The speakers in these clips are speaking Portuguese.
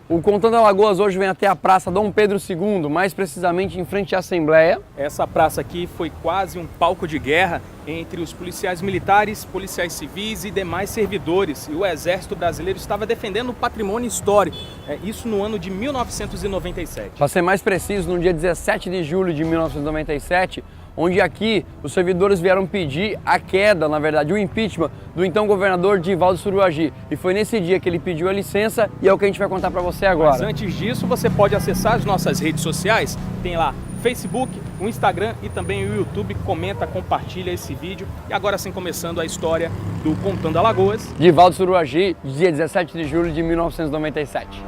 O Contando Alagoas hoje vem até a Praça Dom Pedro II, mais precisamente em frente à Assembleia. Essa praça aqui foi quase um palco de guerra entre os policiais militares, policiais civis e demais servidores. E o Exército Brasileiro estava defendendo o patrimônio histórico, isso no ano de 1997. Para ser mais preciso, no dia 17 de julho de 1997, onde aqui os servidores vieram pedir a queda, na verdade, o impeachment do então governador Divaldo Suruagi. E foi nesse dia que ele pediu a licença e é o que a gente vai contar para você agora. Mas antes disso, você pode acessar as nossas redes sociais, tem lá Facebook, o Instagram e também o YouTube. Comenta, compartilha esse vídeo. E agora sim, começando a história do Contando Alagoas. Divaldo Suruagi, dia 17 de julho de 1997.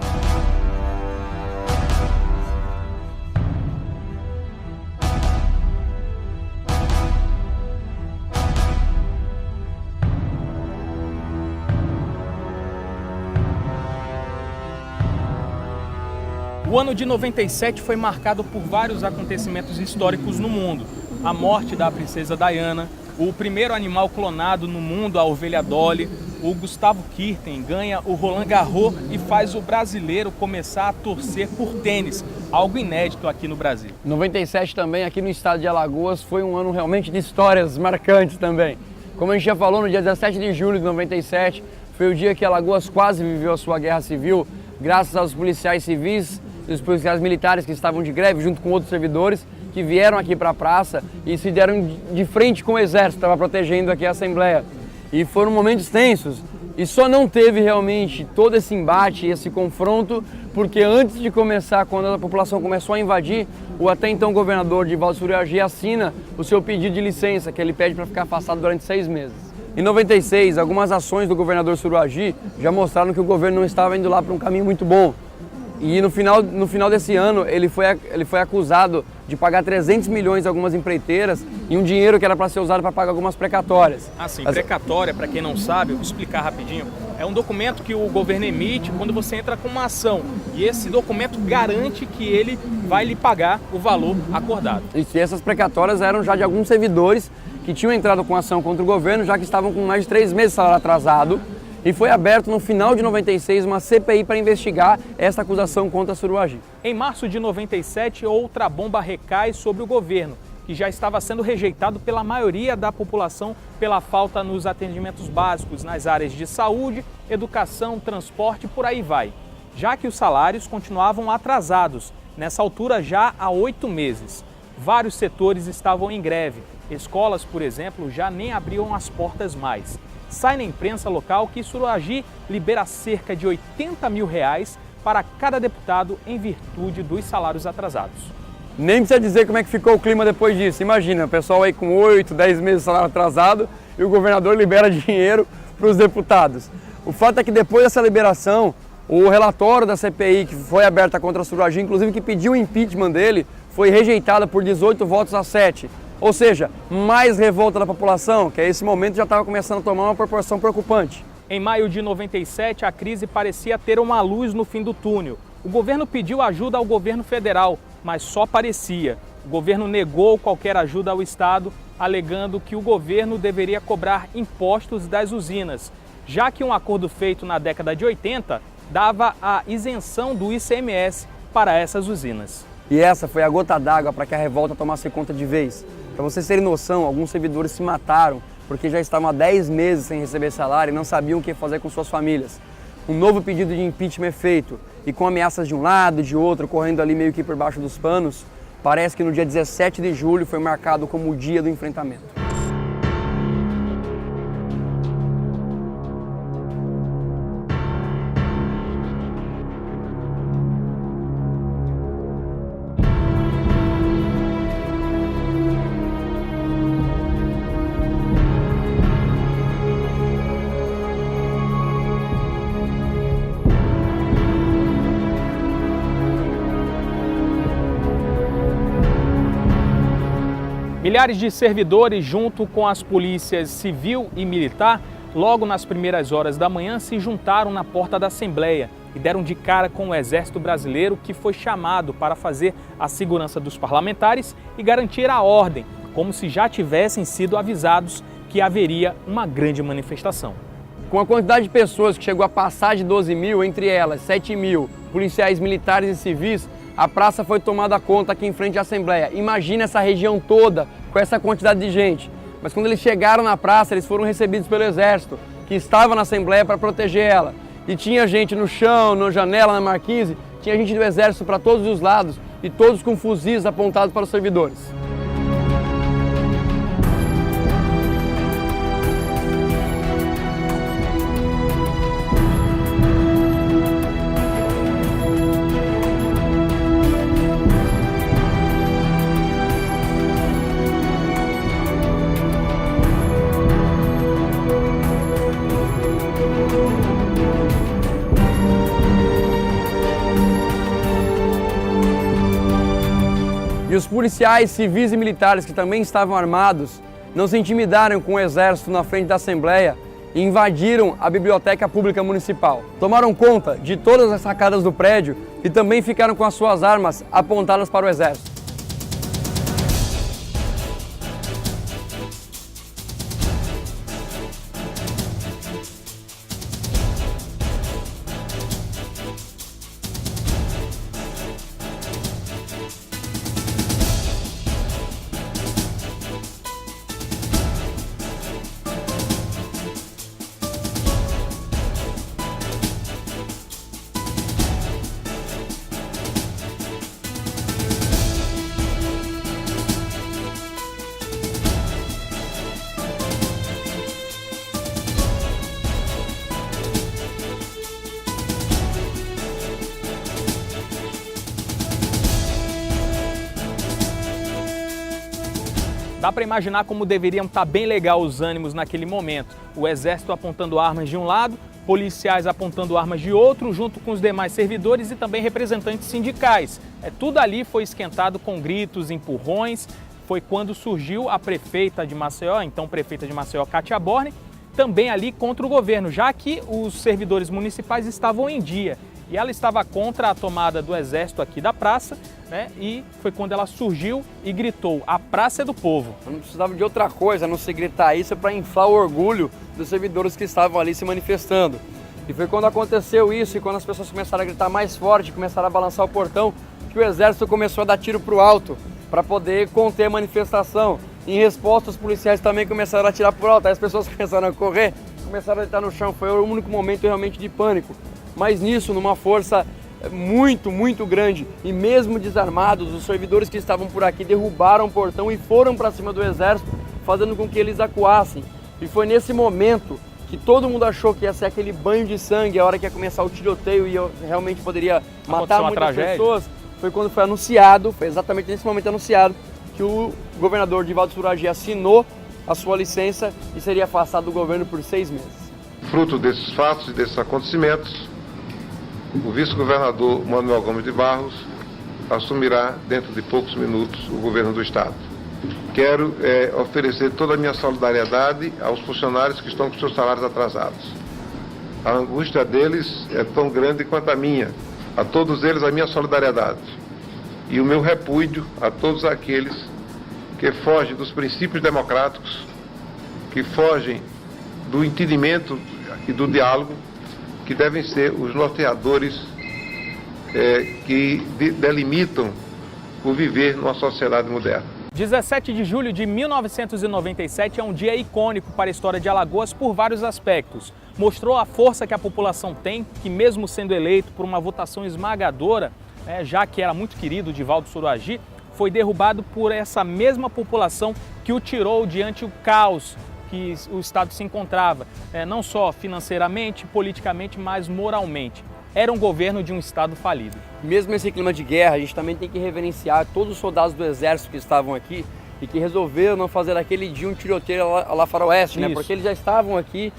O ano de 97 foi marcado por vários acontecimentos históricos no mundo. A morte da princesa Diana, o primeiro animal clonado no mundo, a ovelha Dolly, o Gustavo Kirten ganha o Roland Garros e faz o brasileiro começar a torcer por tênis, algo inédito aqui no Brasil. 97 também, aqui no estado de Alagoas, foi um ano realmente de histórias marcantes também. Como a gente já falou, no dia 17 de julho de 97, foi o dia que Alagoas quase viveu a sua guerra civil, graças aos policiais civis e os policiais militares que estavam de greve, junto com outros servidores, que vieram aqui para a praça e se deram de frente com o exército, que estava protegendo aqui a Assembleia. E foram momentos tensos. E só não teve realmente todo esse embate, esse confronto, porque antes de começar, quando a população começou a invadir, o até então governador Divaldo Suruagi assina o seu pedido de licença, que ele pede para ficar afastado durante 6 meses. Em 96, algumas ações do governador Suruagi já mostraram que o governo não estava indo lá para um caminho muito bom. E no final desse ano, ele foi acusado de pagar 300 milhões a algumas empreiteiras e um dinheiro que era para ser usado para pagar algumas precatórias. Assim, precatória, para quem não sabe, eu vou explicar rapidinho, é um documento que o governo emite quando você entra com uma ação. E esse documento garante que ele vai lhe pagar o valor acordado. E essas precatórias eram já de alguns servidores que tinham entrado com ação contra o governo, já que estavam com mais de 3 meses de salário atrasado. E foi aberto no final de 96 uma CPI para investigar essa acusação contra Suruagi. Em março de 97, outra bomba recai sobre o governo, que já estava sendo rejeitado pela maioria da população pela falta nos atendimentos básicos nas áreas de saúde, educação, transporte e por aí vai, já que os salários continuavam atrasados, nessa altura já há 8 meses. Vários setores estavam em greve, escolas, por exemplo, já nem abriam as portas mais. Sai na imprensa local que Suruagi libera cerca de R$80 mil para cada deputado em virtude dos salários atrasados. Nem precisa dizer como é que ficou o clima depois disso. Imagina, o pessoal aí com 8, 10 meses de salário atrasado e o governador libera dinheiro para os deputados. O fato é que depois dessa liberação, o relatório da CPI que foi aberta contra Suruagi, inclusive que pediu o impeachment dele, foi rejeitado por 18 votos a 7. Ou seja, mais revolta da população, que a esse momento já estava começando a tomar uma proporção preocupante. Em maio de 97, a crise parecia ter uma luz no fim do túnel. O governo pediu ajuda ao governo federal, mas só parecia. O governo negou qualquer ajuda ao Estado, alegando que o governo deveria cobrar impostos das usinas, já que um acordo feito na década de 80 dava a isenção do ICMS para essas usinas. E essa foi a gota d'água para que a revolta tomasse conta de vez. Para vocês terem noção, alguns servidores se mataram porque já estavam há 10 meses sem receber salário e não sabiam o que fazer com suas famílias. Um novo pedido de impeachment é feito e com ameaças de um lado e de outro, correndo ali meio que por baixo dos panos, parece que no dia 17 de julho foi marcado como o dia do enfrentamento. Milhares de servidores, junto com as polícias civil e militar, logo nas primeiras horas da manhã se juntaram na porta da Assembleia e deram de cara com o Exército Brasileiro, que foi chamado para fazer a segurança dos parlamentares e garantir a ordem. como se já tivessem sido avisados que haveria uma grande manifestação. Com a quantidade de pessoas que chegou a passar de 12 mil, entre elas 7 mil policiais militares e civis, a praça foi tomada conta aqui em frente à Assembleia. Imagina essa região toda com essa quantidade de gente. Mas quando eles chegaram na praça, eles foram recebidos pelo Exército, que estava na Assembleia para proteger ela. E tinha gente no chão, na janela, na marquise, tinha gente do Exército para todos os lados e todos com fuzis apontados para os servidores. E os policiais civis e militares que também estavam armados não se intimidaram com o Exército na frente da Assembleia e invadiram a Biblioteca Pública Municipal. Tomaram conta de todas as sacadas do prédio e também ficaram com as suas armas apontadas para o Exército. Dá para imaginar como deveriam estar bem legal os ânimos naquele momento. O Exército apontando armas de um lado, policiais apontando armas de outro, junto com os demais servidores e também representantes sindicais. Tudo ali foi esquentado com gritos, empurrões. Foi quando surgiu a prefeita de Maceió, então prefeita de Maceió, Kátia Borne, também ali contra o governo, já que os servidores municipais estavam em dia. E ela estava contra a tomada do Exército aqui da praça, né? E foi quando ela surgiu e gritou: a praça é do povo. Eu não precisava de outra coisa, a não se gritar isso para inflar o orgulho dos servidores que estavam ali se manifestando. E foi quando aconteceu isso e quando as pessoas começaram a gritar mais forte, começaram a balançar o portão, que o Exército começou a dar tiro para o alto para poder conter a manifestação. Em resposta, os policiais também começaram a atirar por alto, aí as pessoas começaram a correr, começaram a deitar no chão. Foi o único momento realmente de pânico. Mas nisso, numa força muito grande, e mesmo desarmados, os servidores que estavam por aqui derrubaram o portão e foram para cima do Exército, fazendo com que eles acuassem. E foi nesse momento que todo mundo achou que ia ser aquele banho de sangue, a hora que ia começar o tiroteio e eu realmente poderia matar muitas pessoas. Foi quando foi anunciado, foi exatamente nesse momento anunciado, que o governador Divaldo Suragi assinou a sua licença e seria afastado do governo por 6 meses. Fruto desses fatos e desses acontecimentos, o vice-governador Manuel Gomes de Barros assumirá dentro de poucos minutos o governo do estado. Quero oferecer toda a minha solidariedade aos funcionários que estão com seus salários atrasados. A angústia deles é tão grande quanto a minha. A todos eles a minha solidariedade e o meu repúdio a todos aqueles que fogem dos princípios democráticos, que fogem do entendimento e do diálogo, que devem ser os norteadores que delimitam o viver numa sociedade moderna. 17 de julho de 1997 é um dia icônico para a história de Alagoas por vários aspectos. Mostrou a força que a população tem, que mesmo sendo eleito por uma votação esmagadora, já que era muito querido Divaldo Suragi, foi derrubado por essa mesma população que o tirou diante do caos que o Estado se encontrava, não só financeiramente, politicamente, mas moralmente. Era um governo de um Estado falido. Mesmo nesse clima de guerra, a gente também tem que reverenciar todos os soldados do Exército que estavam aqui e que resolveram não fazer aquele dia um tiroteio lá faroeste, né? Porque eles já estavam aqui,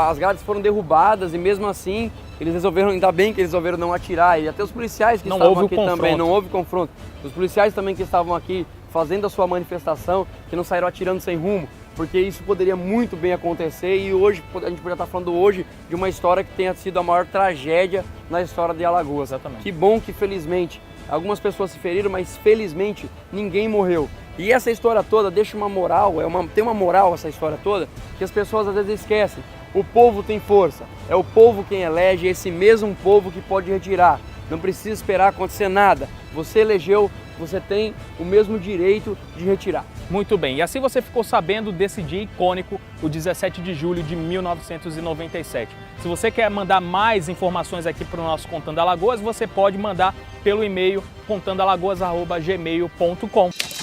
as grades foram derrubadas e mesmo assim eles resolveram, ainda bem que eles resolveram não atirar. E até os policiais que estavam aqui também, não houve confronto. Os policiais também que estavam aqui fazendo a sua manifestação, que não saíram atirando sem rumo, porque isso poderia muito bem acontecer e hoje, a gente poderia estar falando hoje de uma história que tenha sido a maior tragédia na história de Alagoas. Exatamente. Que bom que felizmente algumas pessoas se feriram, mas felizmente ninguém morreu. E essa história toda deixa uma moral, tem uma moral essa história toda, que as pessoas às vezes esquecem. O povo tem força, é o povo quem elege, é esse mesmo povo que pode retirar. Não precisa esperar acontecer nada. Você elegeu, você tem o mesmo direito de retirar. Muito bem, e assim você ficou sabendo desse dia icônico, o 17 de julho de 1997. Se você quer mandar mais informações aqui para o nosso Contando Alagoas, você pode mandar pelo e-mail contandalagoas@gmail.com.